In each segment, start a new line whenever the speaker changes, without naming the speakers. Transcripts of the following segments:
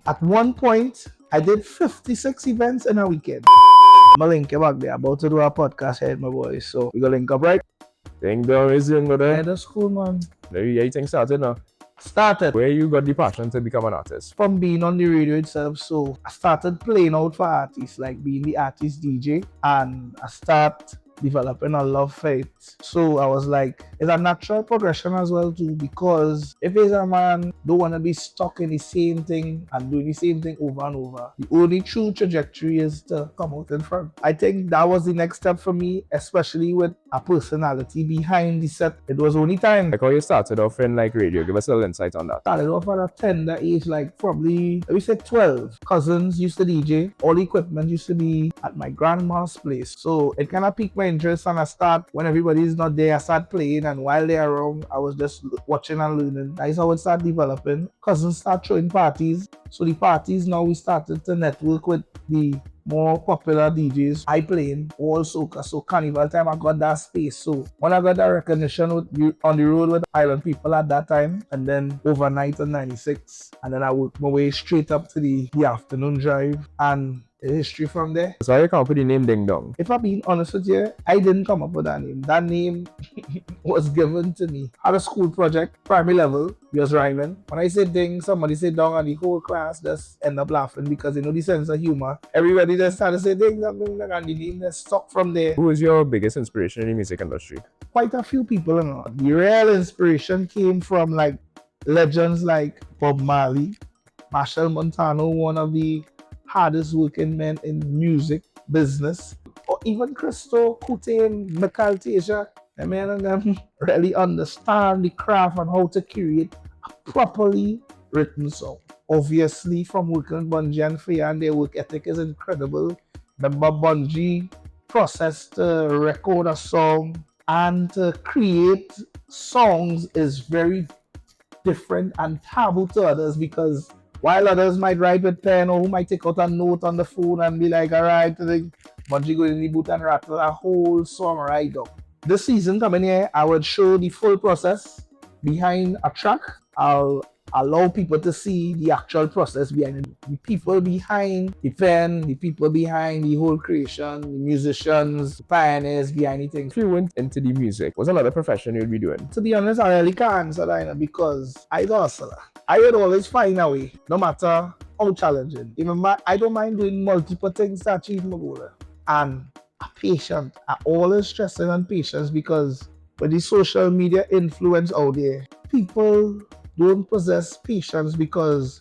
At one point, I did 56 events in a weekend. I'm link you back there. About to do a podcast here, my boys. So we gonna link up, right?
Think down is young, brother.
Yeah, that's cool, man.
There you think started now.
Started
Where you got the passion to become an artist?
from being on the radio itself. So I started playing out for artists, like being the artist DJ, and I start developing a love for it. So I was like, it's a natural progression as well too, because if it's a man don't want to be stuck in the same thing and doing the same thing over and over, the only true trajectory is to come out in front. I think that was the next step for me, especially with a personality behind the set. It was only time.
Like how you started off in like radio. Give us a little insight on that.
Started off at a tender age, like probably, let me say 12. Cousins used to DJ. All the equipment used to be at my grandma's place. So it kind of piqued my interest, and I start, when everybody's not there, I start playing, and while they're around, I was just watching and learning. That's how it started developing. Cousins start throwing parties. So the parties, now we started to network with the more popular DJs. I playing all soca. So carnival time, I got that space. So when I got that recognition with on the road with island people at that time, and then overnight on 96, and then I worked my way straight up to the afternoon drive, and the history from there.
So how you come up with the name Ding Dong?
If I'm being honest with you, I didn't come up with that name. That name was given to me at a school project, primary level. We was rhyming. When I say ding, somebody say dong, and the whole class just end up laughing because they know the sense of humor. Everybody just started to say ding dong, ding dong, and the name just stuck from there.
Who is your biggest inspiration in the music industry?
Quite a few people, you know. The real inspiration came from like legends like Bob Marley, Marshall Montano, one of the hardest working men in music business, or even Christo, Kute, Mekaltesia. The men and them really understand the craft and how to create a properly written song. Obviously, from working with Bungie and Faya, their work ethic is incredible. Remember, Bungie process to record a song and to create songs is very different and taboo to others, because while others might write with pen, or who might take out a note on the phone and be like, all right, Bungie go in the booth and rattle a whole song right up. This season coming here, I would show the full process behind a track. I'll allow people to see the actual process behind it. The people behind the pen, the people behind the whole creation, the musicians, the pioneers behind the things.
If you went into the music, what's another profession you'd be doing?
To be honest, I really can't answer that, because I don't hustler. I would always find a way, no matter how challenging. I don't mind doing multiple things to achieve my goal. And I'm patient. I always stressing on patience, because with the social media influence out there, people don't possess patience because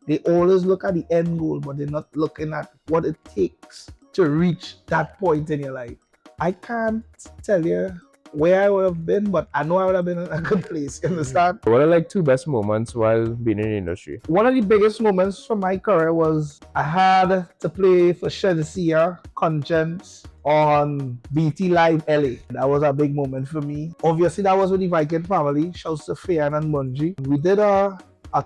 they always look at the end goal, but they're not looking at what it takes to reach that point in your life. I can't tell you where I would have been, but I know I would have been in a good place. You understand?
What are like two best moments while being in the industry?
One of the biggest moments from my career was I had to play for Shensia Conscience on BT Live LA. That was a big moment for me. Obviously, that was with the Viking family. Shouts to Fayan and Bungie. We did a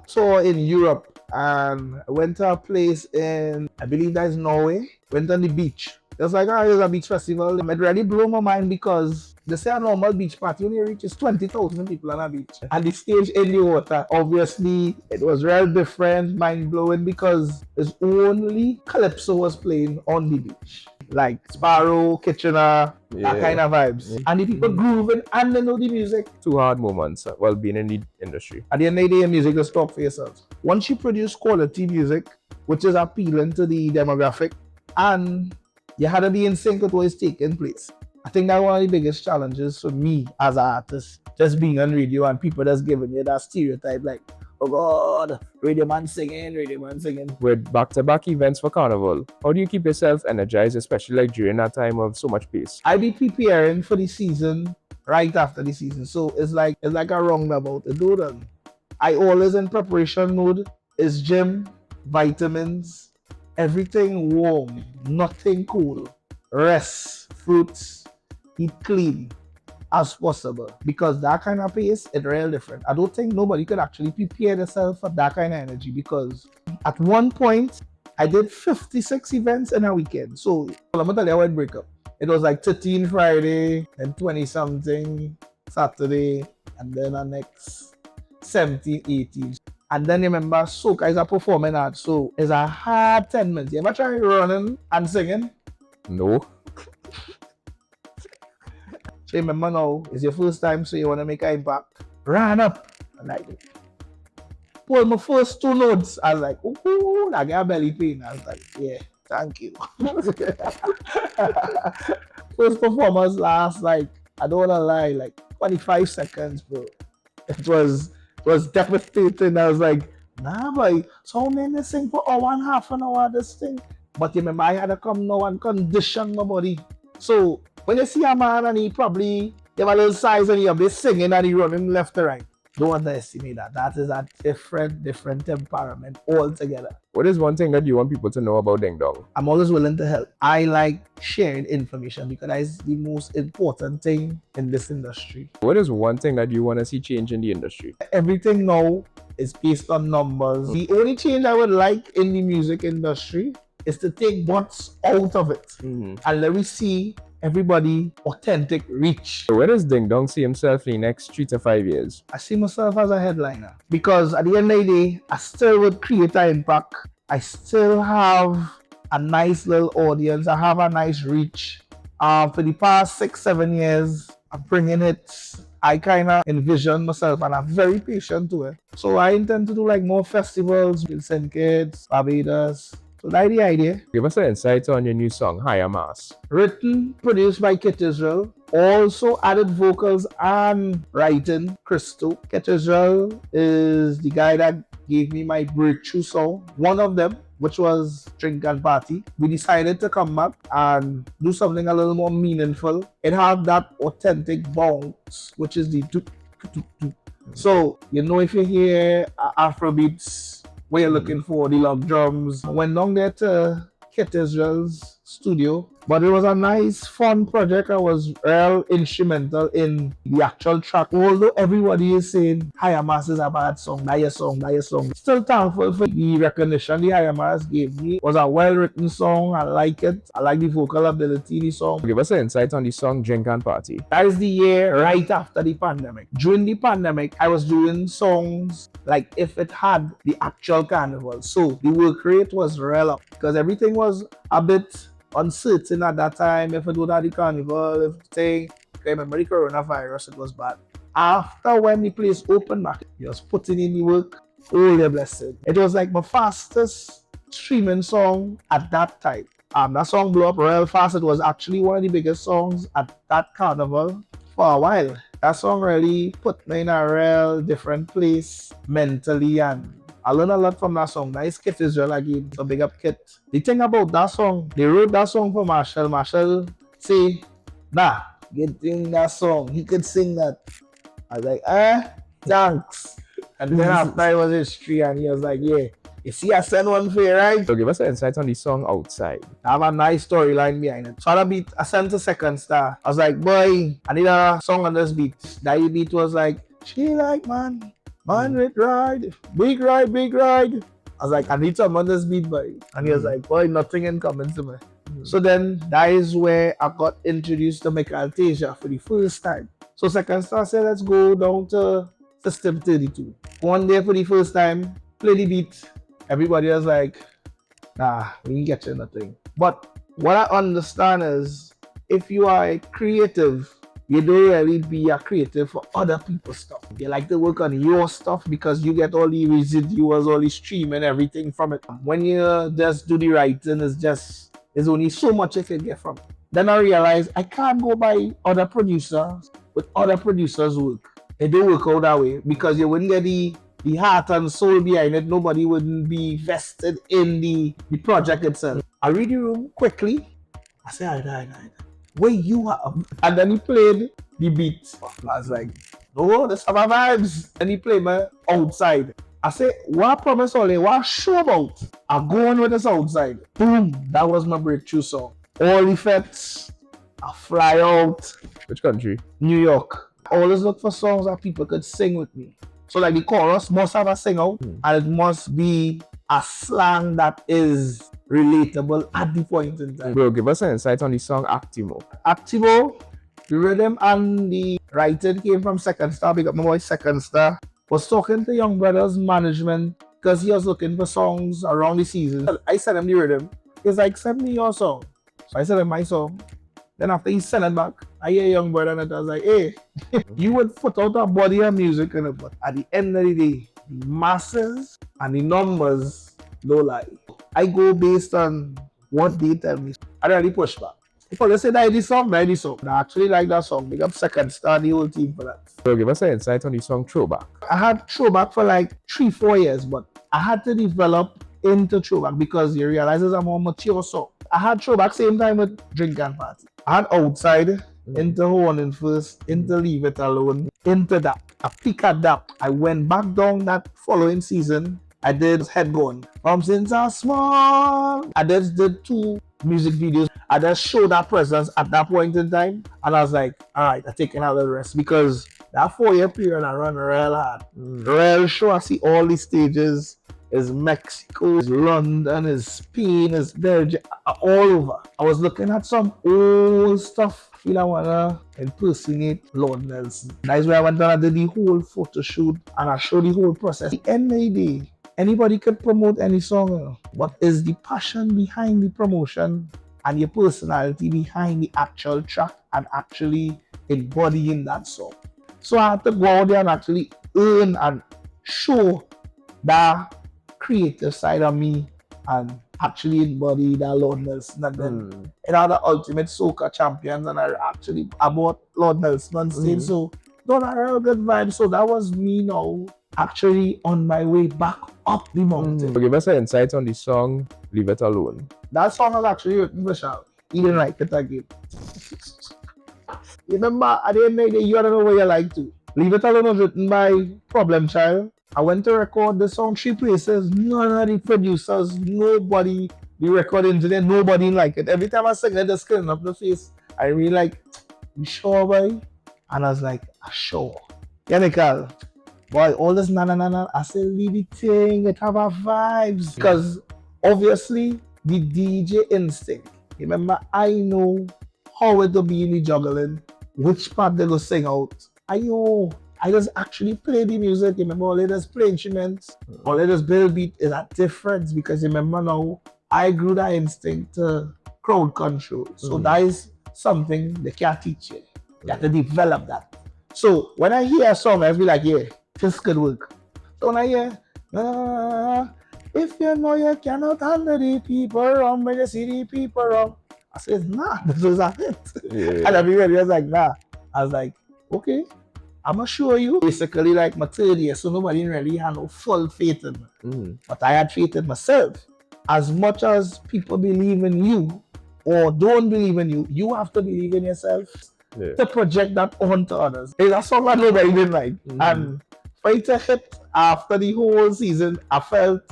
tour in Europe, and I went to a place in, I believe that is Norway. Went on the beach. It was like, there's a beach festival. It really blew my mind, because they say a normal beach party only reaches 20,000 people on a beach. And the stage in the water, obviously, it was real different, mind-blowing, because it's only Calypso was playing on the beach. Like Sparrow, Kitchener, that kind of vibes. Yeah. And the people grooving, and they know the music.
Two hard moments while being in the industry.
At the end of the day, music is talk for yourself. Once you produce quality music, which is appealing to the demographic, and you had to be in sync with what is taking place. I think that's one of the biggest challenges for me as an artist, just being on radio and people just giving you that stereotype like, oh God, radio man singing.
With back-to-back events for Carnival, how do you keep yourself energized, especially like during that time of so much pace?
I be preparing for the season right after the season. So it's like a roundabout. I always in preparation mode. It's gym, vitamins, everything warm, nothing cool. Rest, fruits, eat clean as possible, because that kind of pace is real different. I don't think nobody could actually prepare themselves for that kind of energy, because at one point I did 56 events in a weekend. So I'm gonna tell you how it break up. It was like 13 Friday and 20 something Saturday, and then the next 17, 18. And then remember, soca is a performing art, so it's a hard 10 minutes. You ever try running and singing?
No.
So remember now, it's your first time, so you want to make an impact. Run up. And like, pull my first two notes. I was like, ooh, I got belly pain. I was like, yeah, thank you. First performance last, like, I don't want to lie, like 25 seconds, bro. It was devastating. I was like, nah, boy, so many sing for hour and half an hour this thing. But you remember, I had to come now and condition my body. So when you see a man and he probably have a little size and he be singing and he running left to right, don't underestimate that. That is a different temperament altogether.
What is one thing that you want people to know about Ding Dong?
I'm always willing to help. I like sharing information because that's the most important thing in this industry.
What is one thing that you want to see change in the industry?
Everything now is based on numbers. The only change I would like in the music industry is to take bots out of it and let me see everybody authentic reach.
Where does Ding Dong see himself in the next 3 to 5 years?
I see myself as a headliner because at the end of the day, I still would create an impact. I still have a nice little audience. I have a nice reach. For the past 6-7 years, I'm bringing it. I kind of envision myself and I'm very patient to it. So I intend to do like more festivals, with St. Kitts, Barbados. So that's the idea.
Give us an insight on your new song, Higher Mass.
Written, produced by Kit Israel. Also added vocals and writing, Crystal. Kit Israel is the guy that gave me my breakthrough song. One of them, which was Drink and Party. We decided to come back and do something a little more meaningful. It had that authentic bounce, which is the do, do, do. So, you know, if you hear Afrobeats, where you're looking for the log drums. I went down there to Kit Israel's studio, but it was a nice, fun project. I was real instrumental in the actual track. Although everybody is saying Higher Mass is a bad song, that your song. Still thankful for the recognition the Higher Mass gave me. It was a well-written song. I like it. I like the vocal ability in the song.
Give us an insight on the song Drink and Party.
That is the year right after the pandemic. During the pandemic, I was doing songs like if it had the actual carnival. So the work rate was real up because everything was a bit uncertain at that time. If it would have the carnival, if the thing, remember the coronavirus, it was bad. After when the place opened back, he was putting in the work. Oh, they're blessed. It was like my fastest streaming song at that time. That song blew up real fast. It was actually one of the biggest songs at that carnival for a while. That song really put me in a real different place mentally, and I learned a lot from that song. Nice Kit Israel again, so big up Kit. The thing about that song, they wrote that song for Marshall. Marshall say, nah, getting that song, he could sing that. I was like, thanks. And then after it was history, and he was like, yeah, you see, I sent one for you, right?
So give us an insight on the song Outside.
I have a nice storyline behind it. So on a beat, I sent to Second Star. I was like, boy, I need a song on this beat. That beat was like, she like man with ride, big ride. I was like, I need some on this beat, boy. And he was like, boy, nothing in common to me. So then that is where I got introduced to Tasia for the first time. So Second Star said, let's go down to System 32. One day for the first time, play the beat. Everybody was like, nah, we ain't get you nothing. But what I understand is, if you are a creative, you don't really be a creative for other people's stuff. You like to work on your stuff because you get all the residuals, all the stream and everything from it. When you just do the writing, there's only so much you can get from it. Then I realized I can't go by other producers with other producers' work. It don't work out that way because you wouldn't get the heart and soul behind it. Nobody wouldn't be vested in the project itself. I read the room quickly. I say, I. Where you are? And then he played the beat. I was like, no, that's my vibes. And he played my Outside. I say, what promise all what show about? I'm going with this Outside. Boom. That was my breakthrough song. All effects. I fly out.
Which country?
New York. I always look for songs that people could sing with me. So like the chorus must have a sing out and it must be a slang that is relatable at the point in time.
Bro, give us an insight on the song Actimo.
Actimo, the rhythm and the writing came from Second Star. Big up my boy Second Star. was talking to Young Brother's management because he was looking for songs around the season. I sent him the rhythm. He's like, send me your song. So I sent him my song. Then after he sent it back, I hear Young Brother and I was like, hey, you would put out a body of music in it, but at the end of the day, the masses and the numbers don't lie. I go based on what they tell me. I really push back. People they say that this song, that this song. I actually like that song. Big up second star the whole team for that.
So give us an insight on the song Throwback.
I had throwback for like 3-4 years, but I had to develop into throwback because you realize it's a more mature song. I had throwback same time with Drink and Party. I had outside, into Horning First, into Leave It Alone, into that. I peak at that. I went back down that following season. I did Head Gone. From Since I Small. I just did 2 music videos. I just showed that presence at that point in time. And I was like, all right, I'm taking out the rest because that 4-year period I run real hard. Real show. I see all these stages. Is Mexico, is London, is Spain, is Belgium, all over. I was looking at some old stuff. I feel I wanna impersonate Lord Nelson. That's where I went down and did the whole photo shoot and I showed the whole process. At the end of the day, anybody could promote any song. What is the passion behind the promotion and your personality behind the actual track and actually embodying that song? So I had to go out there and actually earn and show that creative side of me and actually embody that Lord Nelson. And then in other ultimate soca champions, and I bought Lord Nelson on stage. So those are real good vibes. So that was me now actually on my way back up the mountain.
So give us an insight on the song Leave It Alone.
That song was actually written for Shao. He didn't like it again. Remember, at the end of the day, you gotta know what you like to. Leave It Alone was written by Problem Child. I went to record the song 3 places. None of the producers, nobody, the record engineer, nobody liked it. Every time I sing it, just cleaning up the face. I really like, you sure, boy? And I was like, sure. Yeah, Nicole. Boy, all this na. I said, leave the thing, it have a vibes. Because obviously, the DJ instinct. Remember, I know how it will be in the juggling, which part they go sing out. I know. I just actually play the music. Remember, all they just play instruments, all they just build beat is a difference because remember now, I grew that instinct to crowd control. So that is something they can't teach you. You have to develop that. So when I hear a song, I feel like, yeah, this could work. So when I hear, if you know you cannot handle the people around, when you see the people around, I said, nah, this is a hit. Yeah. And everybody was like, nah. I was like, okay. I'm gonna show you. Basically, like my 3rd year, so nobody really had no full faith in me. But I had faith in myself. As much as people believe in you or don't believe in you, you have to believe in yourself to project that onto others. It's a song that nobody didn't like. And for it to hit after the whole season, I felt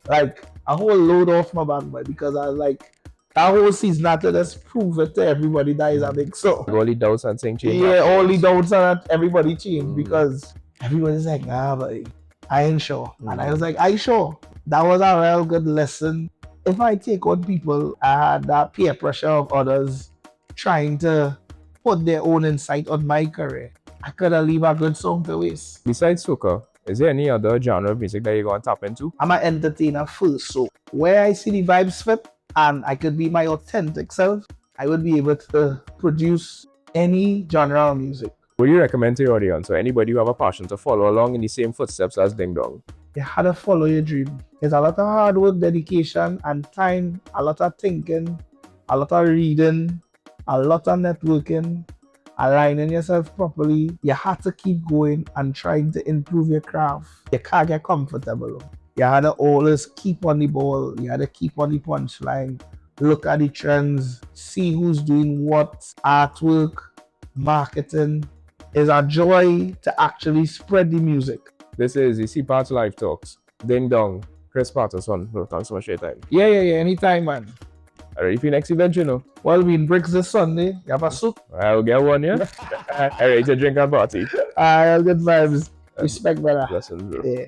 like a whole load off my back, boy, because I was like, that whole season I had to just prove it to everybody that is a big song.
All the doubts and things change.
Yeah, all the doubts and everybody changed because everybody's like, nah, but I ain't sure. And I was like, I sure. That was a real good lesson. If I take on people, I had that peer pressure of others trying to put their own insight on my career. I could have leave a good song to waste.
Besides soca, is there any other genre of music that you're going to tap into?
I'm an entertainer first, so where I see the vibes fit and I could be my authentic self, I would be able to produce any genre of music.
What do you recommend to your audience or anybody who have a passion to follow along in the same footsteps as Ding Dong?
You had to follow your dream. It's a lot of hard work, dedication, and time, a lot of thinking, a lot of reading, a lot of networking, aligning yourself properly. You have to keep going and trying to improve your craft. You can't get comfortable. You had to always keep on the ball. You had to keep on the punchline. Look at the trends. See who's doing what. Artwork, marketing. It's a joy to actually spread the music.
This is the CPatts Live Talks. Ding Dong, Chris Patterson. No, thanks so much for your time.
Yeah. Anytime, man.
Ready for your next event, you know?
Well, we in Bricks this Sunday. You have a soup?
I'll get one, yeah? Ready to drink and party.
I'll get vibes. Respect, brother.
Blessings, bro.
Yeah.